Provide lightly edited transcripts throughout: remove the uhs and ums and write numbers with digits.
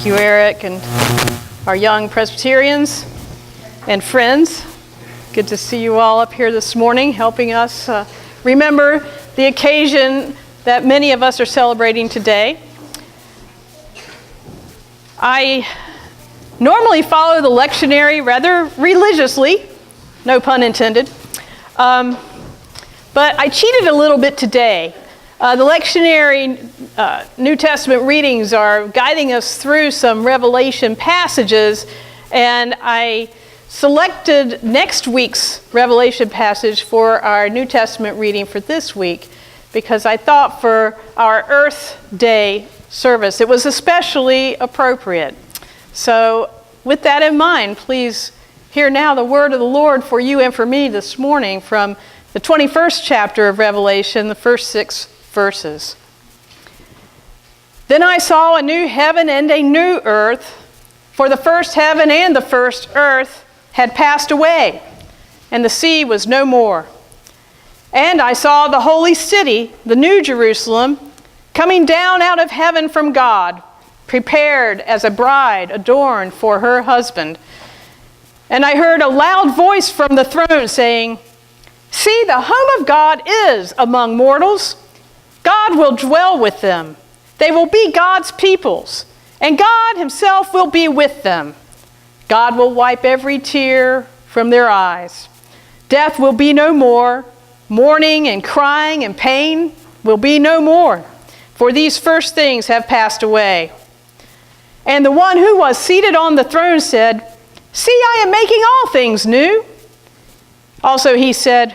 Thank you, Eric, and our young Presbyterians and friends. Good to see you all up here this morning, helping us remember the occasion that many of us are celebrating today. I normally follow the lectionary rather religiously, no pun intended, but I cheated a little bit today. The lectionary New Testament readings are guiding us through some Revelation passages, and I selected next week's Revelation passage for our New Testament reading for this week because I thought for our Earth Day service it was especially appropriate. So with that in mind, please hear now the word of the Lord for you and for me this morning from the 21st chapter of Revelation, the first 6 verses. Then I saw a new heaven and a new earth, for the first heaven and the first earth had passed away, and the sea was no more. And I saw the holy city, the new Jerusalem, coming down out of heaven from God, prepared as a bride adorned for her husband. And I heard a loud voice from the throne saying, "See, the home of God is among mortals. God will dwell with them. They will be God's peoples, and God himself will be with them. God will wipe every tear from their eyes. Death will be no more. Mourning and crying and pain will be no more, for these first things have passed away." And the one who was seated on the throne said, "See, I am making all things new." Also he said,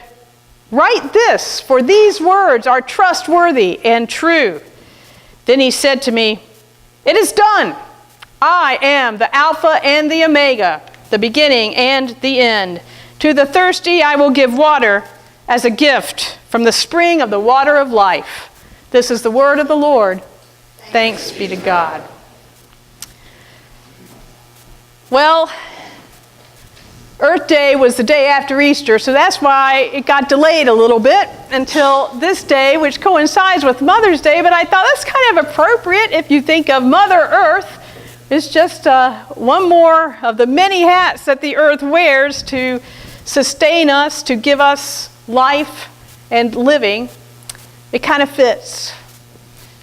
"Write this, for these words are trustworthy and true." Then he said to me, "It is done. I am the Alpha and the Omega, the beginning and the end. To the thirsty I will give water as a gift from the spring of the water of life." This is the word of the Lord. Thanks be to God. Well, Earth Day was the day after Easter, so that's why it got delayed a little bit until this day, which coincides with Mother's Day, but I thought that's kind of appropriate if you think of Mother Earth. It's just one more of the many hats that the earth wears to sustain us, to give us life and living. It kind of fits.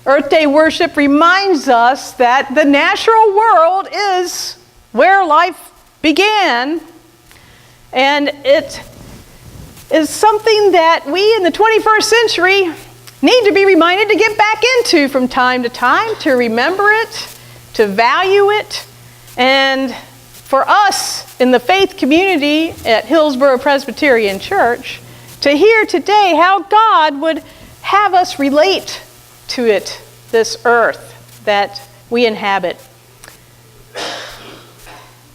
Earth Day worship reminds us that the natural world is where life began, and it is something that we in the 21st century need to be reminded to get back into from time to time, to remember it, to value it. And for us in the faith community at Hillsborough Presbyterian Church, to hear today how God would have us relate to it, this earth that we inhabit.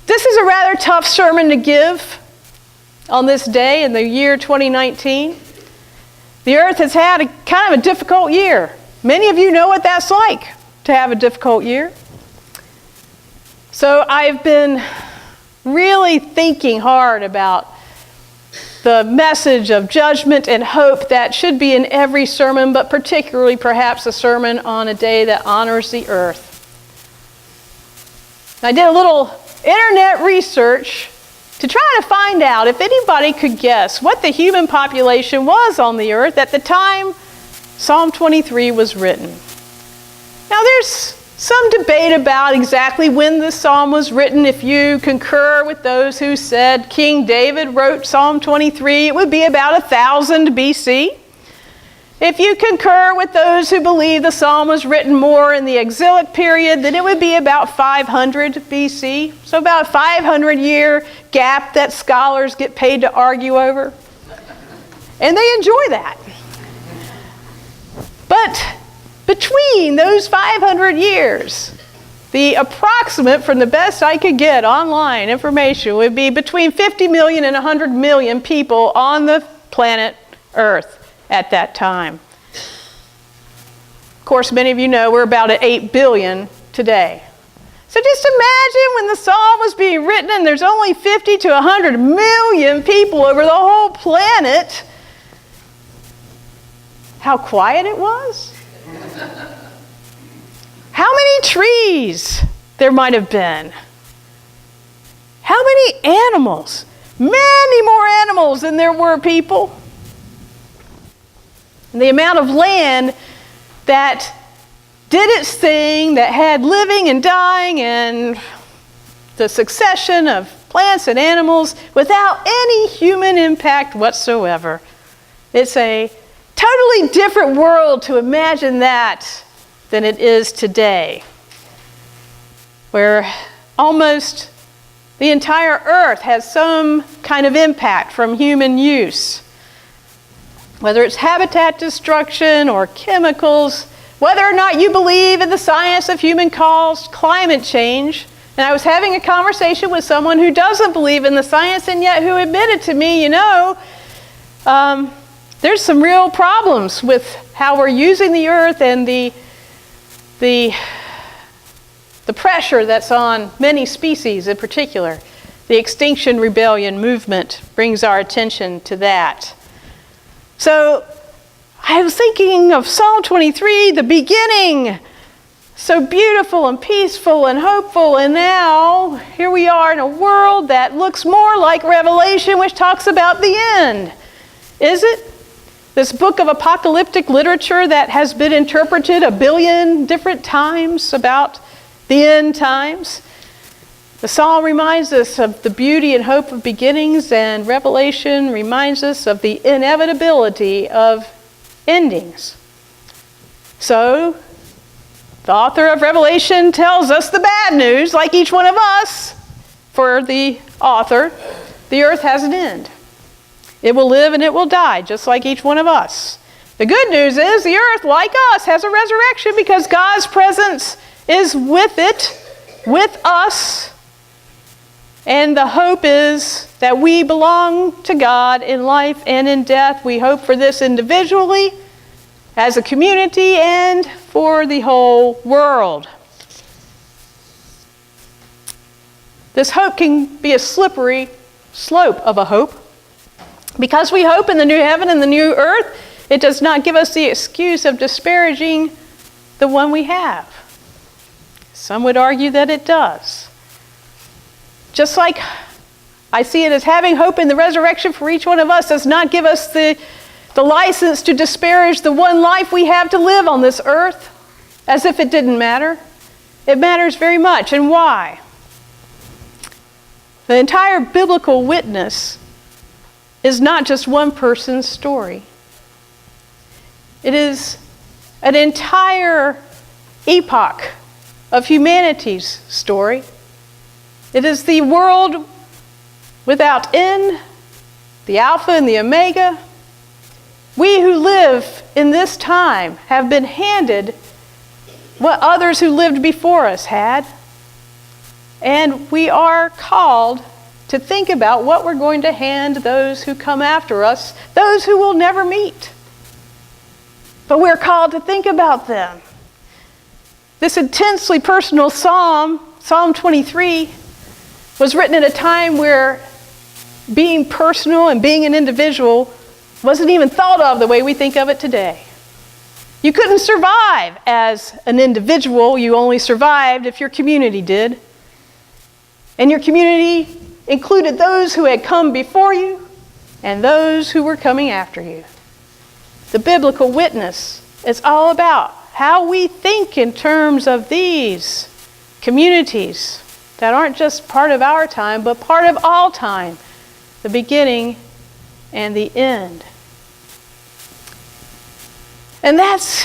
This is a rather tough sermon to give on this day in the year 2019. The earth has had a kind of a difficult year. Many of you know what that's like, to have a difficult year. So I've been really thinking hard about the message of judgment and hope that should be in every sermon, but particularly perhaps a sermon on a day that honors the earth. I did a little internet research to try to find out if anybody could guess what the human population was on the earth at the time Psalm 23 was written. Now there's some debate about exactly when this psalm was written. If you concur with those who said King David wrote Psalm 23, it would be about 1000 BC. If you concur with those who believe the psalm was written more in the exilic period, then it would be about 500 BC. So about a 500-year gap that scholars get paid to argue over. And they enjoy that. But between those 500 years, the approximate, from the best I could get online information, would be between 50 million and 100 million people on the planet Earth at that time. Of course, many of you know we're about at 8 billion today. So just imagine when the psalm was being written and there's only 50 to 100 million people over the whole planet, how quiet it was. How many trees there might have been. How many animals? Many more animals than there were people. And the amount of land that did its thing, that had living and dying and the succession of plants and animals without any human impact whatsoever. It's a totally different world to imagine that than it is today, where almost the entire earth has some kind of impact from human use. Whether it's habitat destruction or chemicals, whether or not you believe in the science of human-caused climate change. And I was having a conversation with someone who doesn't believe in the science and yet who admitted to me, there's some real problems with how we're using the earth and the pressure that's on many species in particular. The Extinction Rebellion movement brings our attention to that. So I was thinking of Psalm 23, the beginning, so beautiful and peaceful and hopeful, and now here we are in a world that looks more like Revelation, which talks about the end. Is it? This book of apocalyptic literature that has been interpreted 1 billion different times about the end times. The Psalm reminds us of the beauty and hope of beginnings, and Revelation reminds us of the inevitability of endings. So, the author of Revelation tells us the bad news, like each one of us. For the author, the earth has an end. It will live and it will die, just like each one of us. The good news is the earth, like us, has a resurrection because God's presence is with it, with us. And the hope is that we belong to God in life and in death. We hope for this individually, as a community, and for the whole world. This hope can be a slippery slope of a hope. Because we hope in the new heaven and the new earth, it does not give us the excuse of disparaging the one we have. Some would argue that it does. Just like I see it as having hope in the resurrection for each one of us does not give us the license to disparage the one life we have to live on this earth, as if it didn't matter. It matters very much. And why? The entire biblical witness is not just one person's story. It is an entire epoch of humanity's story. It is the world without end, the Alpha and the Omega. We who live in this time have been handed what others who lived before us had. And we are called to think about what we're going to hand those who come after us, those who we'll never meet. But we're called to think about them. This intensely personal psalm, Psalm 23, was written at a time where being personal and being an individual wasn't even thought of the way we think of it today. You couldn't survive as an individual. You only survived if your community did. And your community included those who had come before you and those who were coming after you. The biblical witness is all about how we think in terms of these communities that aren't just part of our time, but part of all time, the beginning and the end. And that's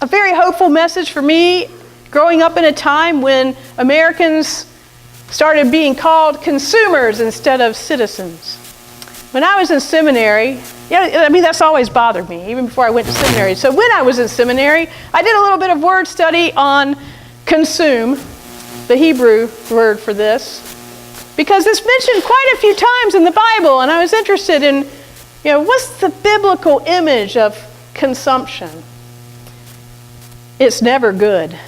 a very hopeful message for me, growing up in a time when Americans started being called consumers instead of citizens. When I was in seminary, that's always bothered me, even before I went to seminary. So when I was in seminary, I did a little bit of word study on consume, the Hebrew word for this, because it's mentioned quite a few times in the Bible, and I was interested in, what's the biblical image of consumption? It's never good.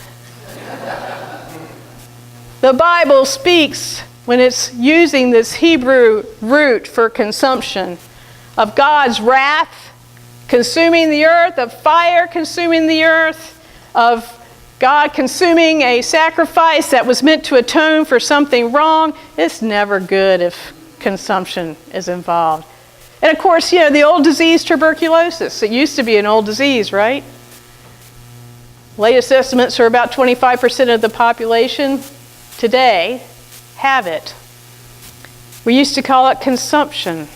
The Bible speaks, when it's using this Hebrew root for consumption, of God's wrath consuming the earth, of fire consuming the earth, of God consuming a sacrifice that was meant to atone for something wrong. It's never good if consumption is involved. And of course, the old disease, tuberculosis. It used to be an old disease, right? Latest estimates are about 25% of the population today have it. We used to call it consumption.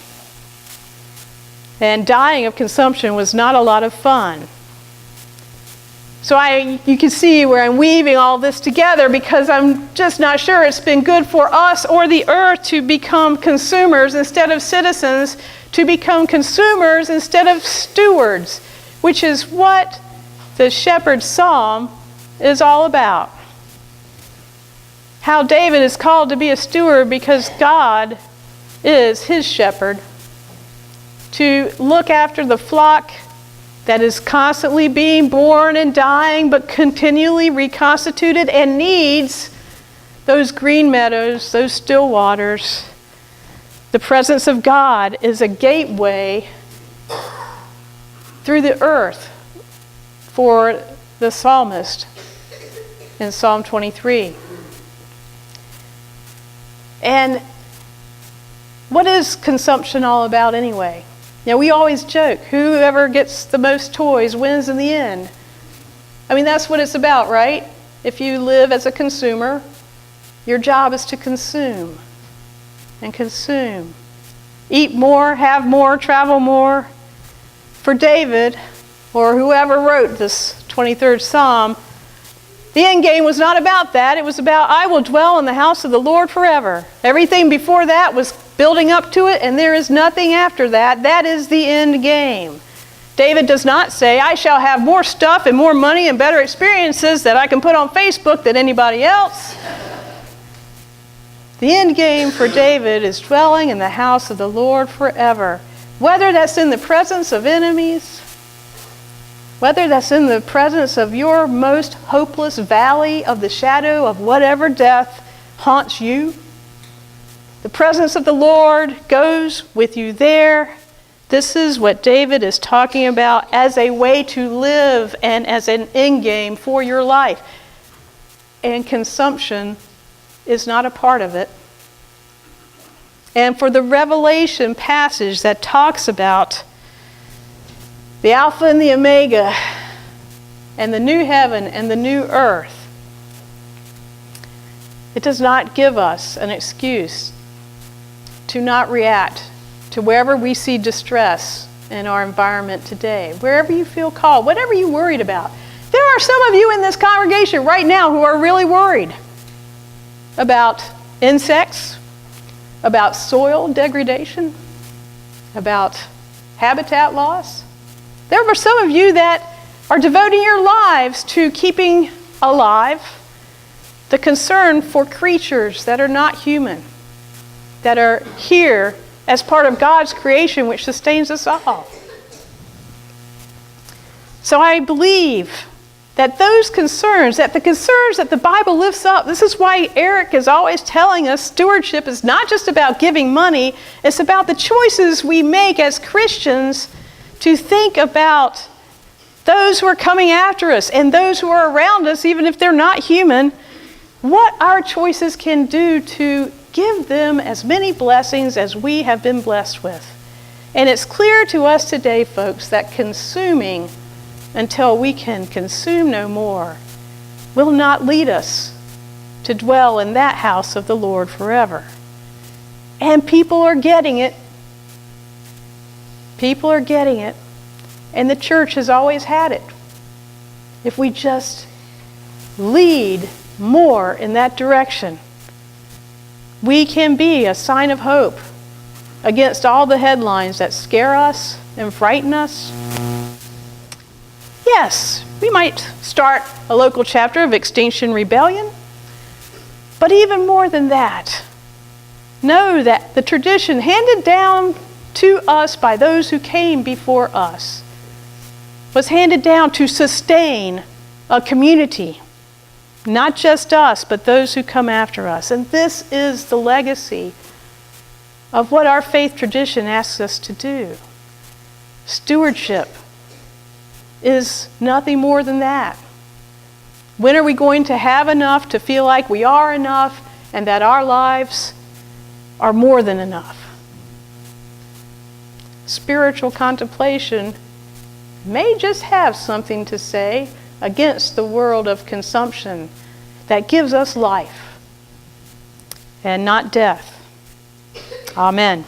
And dying of consumption was not a lot of fun. So you can see where I'm weaving all this together, because I'm just not sure it's been good for us or the earth to become consumers instead of citizens, to become consumers instead of stewards, which is what the shepherd's psalm is all about. How David is called to be a steward because God is his shepherd, to look after the flock that is constantly being born and dying, but continually reconstituted and needs those green meadows, those still waters. The presence of God is a gateway through the earth for the psalmist in Psalm 23. And what is consumption all about anyway? We always joke, whoever gets the most toys wins in the end. That's what it's about, right? If you live as a consumer, your job is to consume and consume. Eat more, have more, travel more. For David, or whoever wrote this 23rd Psalm, the end game was not about that. It was about, I will dwell in the house of the Lord forever. Everything before that was building up to it, and there is nothing after that. That is the end game. David does not say, I shall have more stuff and more money and better experiences that I can put on Facebook than anybody else. The end game for David is dwelling in the house of the Lord forever. Whether that's in the presence of enemies, whether that's in the presence of your most hopeless valley of the shadow of whatever death haunts you, the presence of the Lord goes with you there. This is what David is talking about as a way to live and as an end game for your life. And consumption is not a part of it. And for the Revelation passage that talks about the Alpha and the Omega and the new heaven and the new earth, it does not give us an excuse to not react to wherever we see distress in our environment today, wherever you feel called, whatever you're worried about. There are some of you in this congregation right now who are really worried about insects, about soil degradation, about habitat loss. There are some of you that are devoting your lives to keeping alive the concern for creatures that are not human, that are here as part of God's creation, which sustains us all. So I believe that those concerns, that the concerns that the Bible lifts up, this is why Eric is always telling us stewardship is not just about giving money, it's about the choices we make as Christians to think about those who are coming after us and those who are around us, even if they're not human, what our choices can do to give them as many blessings as we have been blessed with. And it's clear to us today, folks, that consuming until we can consume no more will not lead us to dwell in that house of the Lord forever. And people are getting it. People are getting it. And the church has always had it. If we just lead more in that direction, we can be a sign of hope against all the headlines that scare us and frighten us. Yes, we might start a local chapter of Extinction Rebellion, but even more than that, know that the tradition handed down to us by those who came before us was handed down to sustain a community. Not just us, but those who come after us. And this is the legacy of what our faith tradition asks us to do. Stewardship is nothing more than that. When are we going to have enough to feel like we are enough and that our lives are more than enough? Spiritual contemplation may just have something to say against the world of consumption that gives us life and not death. Amen.